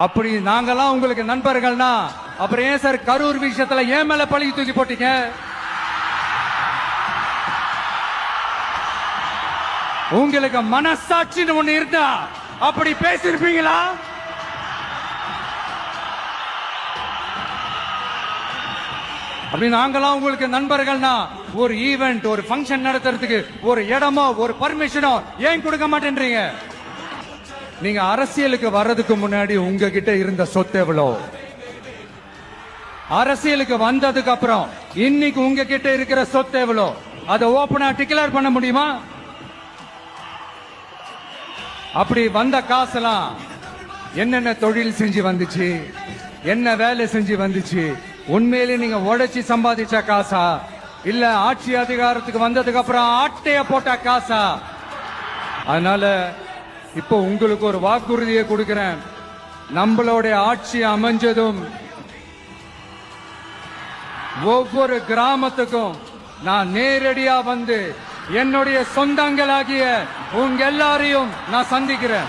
அப்படி நாங்கெல்லாம் உங்களுக்கு நண்பர்கள்னா அப்புறம் ஏன் சார் கரூர் விஷயத்துல ஏன் மேல பழி தூக்கி போட்டீங்க? உங்களுக்கு மனசாட்சின்னு ஒண்ணு இருந்தா அப்படி பேசிருப்பீங்களா? அப்படி நாங்கெல்லாம் உங்களுக்கு நண்பர்கள்னா ஒரு ஈவென்ட் ஒரு ஃபங்க்ஷன் நடத்துறதுக்கு ஒரு இடமோ ஒரு பர்மிஷனோ ஏன் கொடுக்க மாட்டேன்றீங்க? நீங்க அரசியலுக்கு வர்றதுக்கு முன்னாடி உங்ககிட்ட இருந்த சொத்து எவ்வளோ? அரசியலுக்கு வந்ததுக்கு அப்புறம் இன்னைக்கு உங்ககிட்ட இருக்கிற சொத்து எவ்வளோ? அதை ஓபனா டிக்ளேர் பண்ண முடியுமா? அப்படி வந்த காசெல்லாம் என்னென்ன தொழில் செஞ்சு வந்துச்சு, என்ன வேலை செஞ்சு வந்துச்சு? உண்மையிலே நீங்க உழைச்சி சம்பாதிச்ச காசா இல்ல ஆட்சி அதிகாரத்துக்கு வந்ததுக்கு அப்புறம் ஆட்டைய போட்ட காசா? அதனால இப்போ உங்களுக்கு ஒரு வாக்குறுதியை கொடுக்கிறேன். நம்மளுடைய ஆட்சி அமைஞ்சதும் ஒவ்வொரு கிராமத்துக்கும் நான் நேரடியா வந்து என்னுடைய சொந்தங்களாகிய உங்க எல்லாரையும் நான் சந்திக்கிறேன்.